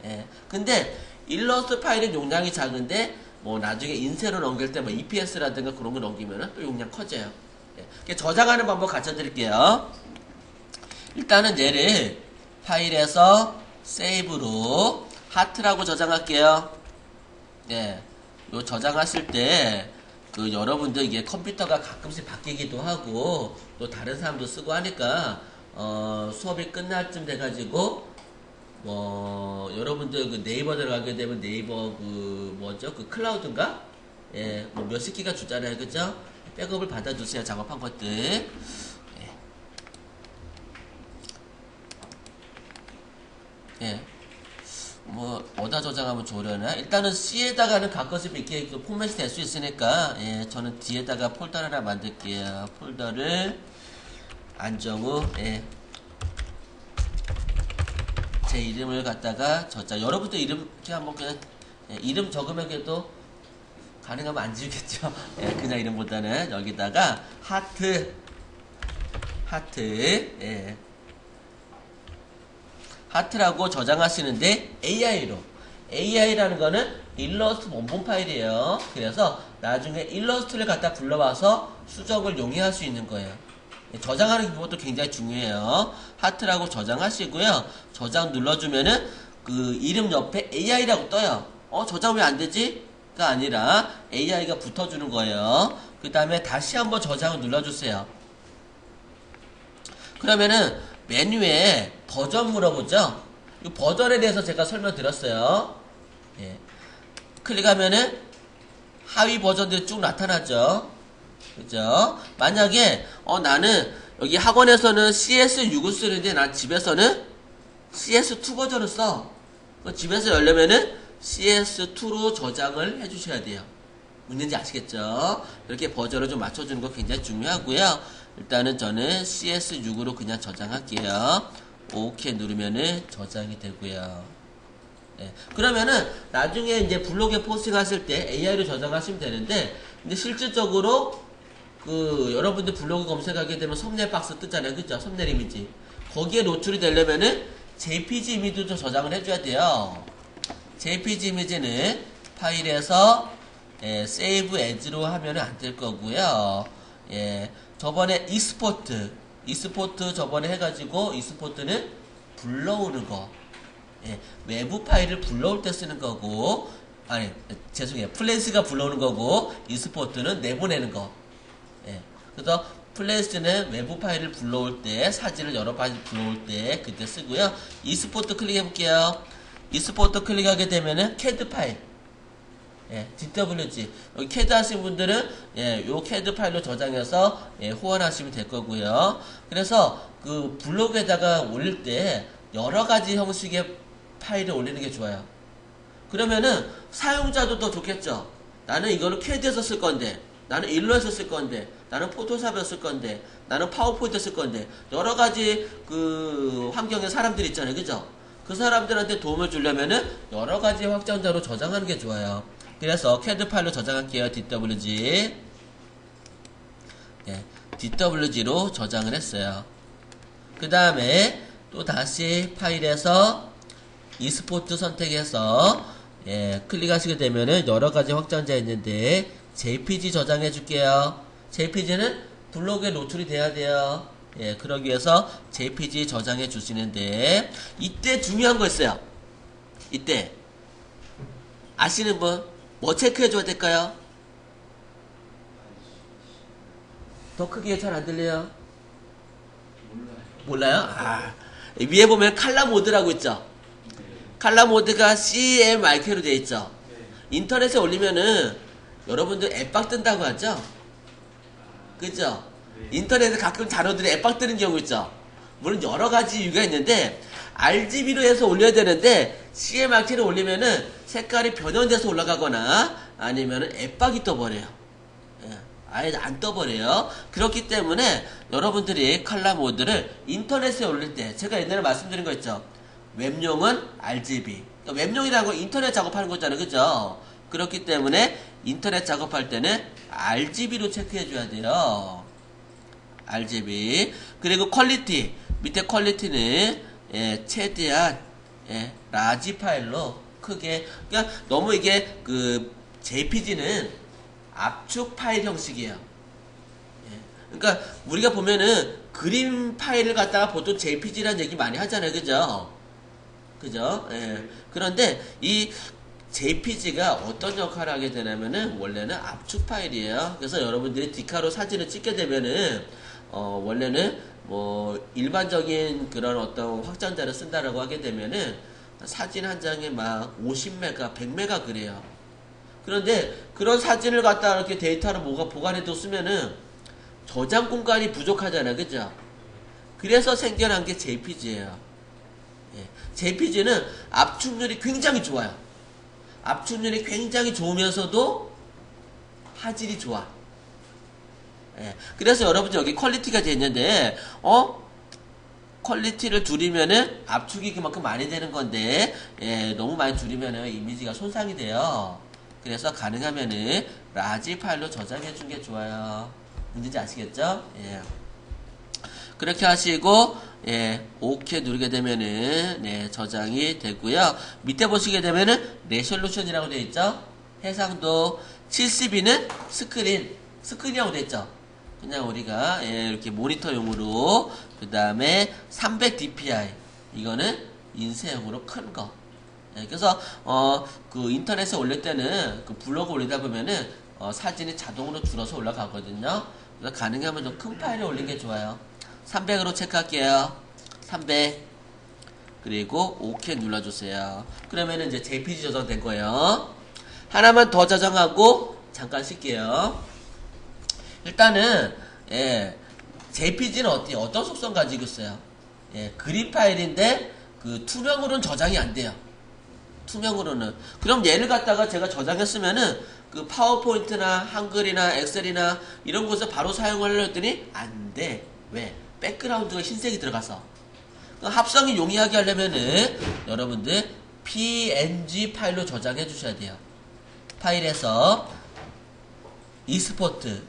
예. 근데 일러스트 파일은 용량이 작은데 뭐 나중에 인쇄로 넘길 때 뭐 EPS라든가 그런 거 넘기면은 또 용량 커져요. 예. 저장하는 방법 가르쳐 드릴게요. 일단은 얘를 파일에서 세이브로 하트라고 저장할게요. 예. 요 저장하실 때 여러분들 이게 컴퓨터가 가끔씩 바뀌기도 하고 또 다른 사람도 쓰고 하니까 수업이 끝날 쯤 돼가지고 여러분들 그 네이버 들어가게 되면 네이버 그 클라우드인가? 예, 뭐 몇십 기가 주잖아요. 그죠? 백업을 받아주세요. 작업한 것들. 예. 예. 뭐, 어디다 저장하면 좋으려나? 일단은 C에다가는 가끔씩 이렇게 포맷이 될 수 있으니까, 예, 저는 D에다가 폴더를 하나 만들게요. 폴더를, 안정우, 예. 제 이름을 갖다가 저장. 여러분들 이름 한번 그냥, 예, 이름 적으면 그래도 가능하면 안 지우겠죠. 예, 그냥 이름보다는 여기다가 하트, 예. 하트라고 저장하시는데 AI라는 거는 일러스트 원본 파일이에요. 그래서 나중에 일러스트를 갖다 불러와서 수정을 용이할 수 있는 거예요. 저장하는 것도 굉장히 중요해요. 하트라고 저장하시고요. 저장 눌러주면은 그 이름 옆에 AI라고 떠요. 저장 왜 안 되지? 아니라 AI가 붙어주는 거예요. 그 다음에 다시 한번 저장을 눌러주세요. 그러면은 메뉴에 버전 물어보죠. 이 버전에 대해서 제가 설명드렸어요. 예. 클릭하면은 하위 버전들이 쭉 나타나죠. 그죠? 만약에 나는 여기 학원에서는 CS6을 쓰는데 난 집에서는 CS2 버전을 써. 집에서 열려면은 CS2로 저장을 해주셔야 돼요. 문제인지 아시겠죠? 이렇게 버전을 좀 맞춰주는 거 굉장히 중요하고요. 일단은 저는 CS6으로 그냥 저장할게요. OK 누르면은 저장이 되고요. 네. 그러면은 나중에 이제 블로그에 포스팅 하실 때 AI로 저장하시면 되는데, 근데 실질적으로 여러분들 블로그 검색하게 되면 썸네일 박스 뜨잖아요. 그죠? 썸네일 이미지. 거기에 노출이 되려면은 JPG 이미지도 좀 저장을 해줘야 돼요. JPG 이미지는 파일에서 세이브 에즈로 하면 안 될 거고요. 예, 저번에 익스포트 저번에 해가지고 익스포트는 불러오는 거. 예, 외부 파일을 불러올 때 쓰는 거고, 아니 죄송해요. 플래시가 불러오는 거고 익스포트는 내보내는 거. 예, 그래서 플래시는 외부 파일을 불러올 때, 사진을 여러 파일 불러올 때 그때 쓰고요. 익스포트 클릭해 볼게요. 익스포트 클릭하게 되면은 CAD 파일, 예, DWG. 여기 CAD 하신 분들은 요 CAD 파일로 저장해서 호환하시면 될 거고요. 그래서 그 블로그에다가 올릴 때 여러 가지 형식의 파일을 올리는 게 좋아요. 그러면은 사용자도 더 좋겠죠. 나는 이거를 CAD에서 쓸 건데, 나는 일러에서 쓸 건데, 나는 포토샵에서 쓸 건데, 나는 파워포인트 쓸 건데, 여러 가지 그 환경의 사람들이 있잖아요. 그죠? 그 사람들한테 도움을 주려면은 여러 가지 확장자로 저장하는 게 좋아요. 그래서 CAD 파일로 저장할게요. DWG. 네, DWG로 저장을 했어요. 그 다음에 또 다시 파일에서 익스포트 선택해서 클릭하시게 되면은 여러 가지 확장자 있는데 JPG 저장해 줄게요. JPG는 블로그에 노출이 돼야 돼요. 예, 그러기 위해서 JPG 저장해 주시는데, 이때 중요한 거 있어요. 이때 아시는 분 뭐 체크해 줘야 될까요? 더 크게 잘 안 들려요? 몰라요? 아, 위에 보면 칼라 모드라고 있죠. 칼라 모드가 CMYK로 되어 있죠. 인터넷에 올리면은 여러분들 앱박 뜬다고 하죠. 그죠? 인터넷에 가끔 단어들이 앱박 뜨는 경우 있죠. 물론 여러 가지 이유가 있는데 RGB로 해서 올려야 되는데 CMYK로 올리면은 색깔이 변형돼서 올라가거나 아니면은 앱박이 떠버려요. 예, 아예 안 떠버려요. 그렇기 때문에 여러분들이 컬러 모드를 인터넷에 올릴 때, 제가 옛날에 말씀드린 거 있죠. 웹용은 RGB. 그러니까 웹용이라고 인터넷 작업하는 거잖아요. 그죠? 그렇기 때문에 인터넷 작업할 때는 RGB로 체크해 줘야 돼요. RGB. 그리고 퀄리티. 밑에 퀄리티는 최대한 라지 파일로 크게. 그러니까 너무 이게 JPG는 압축 파일 형식이에요. 그러니까 우리가 보면은 그림 파일을 갖다가 보통 JPG라는 얘기 많이 하잖아요. 그죠? 그죠? 예. 그런데 이 JPG가 어떤 역할을 하게 되냐면은 원래는 압축 파일이에요. 그래서 여러분들이 디카로 사진을 찍게 되면은 원래는 뭐 일반적인 그런 어떤 확장자를 쓴다라고 하게 되면은 사진 한 장에 막 50메가, 100메가 그래요. 그런데 그런 사진을 갖다 이렇게 데이터를 보관해도 쓰면은 저장 공간이 부족하잖아요. 그죠? 그래서 생겨난 게 JPG예요. JPG는 압축률이 굉장히 좋아요. 압축률이 굉장히 좋으면서도 화질이 좋아. 그래서 여러분들 여기 퀄리티가 되어 있는데, 퀄리티를 줄이면은 압축이 그만큼 많이 되는 건데, 너무 많이 줄이면은 이미지가 손상이 돼요. 그래서 가능하면은 라지 파일로 저장해 준 게 좋아요. 문제인지 아시겠죠? 그렇게 하시고 OK 누르게 되면은 저장이 되고요. 밑에 보시게 되면은 레솔루션이라고 되어 있죠. 해상도 72는 스크린이라고 되어 있죠. 그냥 우리가 이렇게 모니터용으로, 그 다음에 300 DPI 이거는 인쇄용으로 큰 거. 네, 그래서 그 인터넷에 올릴 때는 그 블로그 올리다 보면은 사진이 자동으로 줄어서 올라가거든요. 그래서 가능하면 좀 큰 파일에 올리는 게 좋아요. 300으로 체크할게요. 300. 그리고 OK 눌러주세요. 그러면은 이제 JPG 저장된 거예요. 하나만 더 저장하고 잠깐 쉴게요. 일단은 JPG는 어떤 속성 가지고 있어요? 그림 파일인데 그 투명으로는 저장이 안 돼요. 투명으로는. 그럼 얘를 갖다가 제가 저장했으면은 그 파워포인트나 한글이나 엑셀이나 이런 곳에 바로 사용하려고 했더니 안 돼. 왜? 백그라운드가 흰색이 들어가서. 합성이 용이하게 하려면은 여러분들 PNG 파일로 저장해 주셔야 돼요. 파일에서 e스포트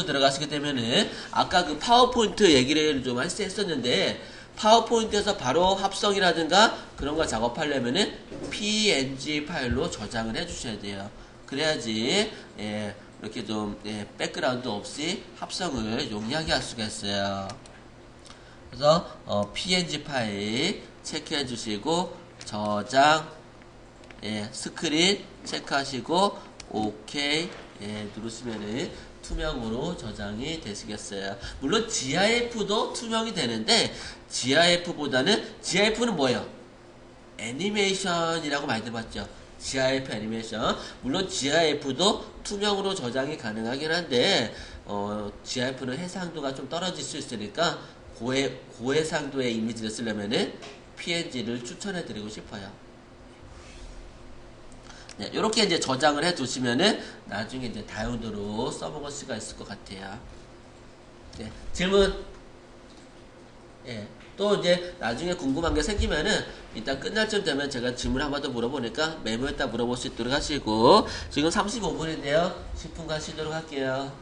들어가시게 되면은 아까 그 파워포인트 얘기를 좀 했었는데 파워포인트에서 바로 합성이라든가 그런 거 작업하려면은 PNG 파일로 저장을 해 주셔야 돼요. 그래야지 이렇게 좀 백그라운드 없이 합성을 용이하게 할 수가 있어요. 그래서 PNG 파일 체크해 주시고 저장 스크린 체크하시고 OK 누르시면은 투명으로 저장이 되시겠어요. 물론 GIF도 투명이 되는데 GIF는 뭐예요? 애니메이션이라고 많이 들어봤죠. GIF 애니메이션. 물론 GIF도 투명으로 저장이 가능하긴 한데 GIF는 해상도가 좀 떨어질 수 있으니까 고해상도의 이미지를 쓰려면은 PNG를 추천해 드리고 싶어요. 네, 요렇게 이제 저장을 해 두시면은 나중에 이제 다운으로 써먹을 수가 있을 것 같아요. 네, 질문. 또 이제 나중에 궁금한 게 생기면은 일단 끝날 쯤 되면 제가 질문 한 번 더 물어보니까 메모에다 물어볼 수 있도록 하시고 지금 35분인데요. 10분간 쉬도록 할게요.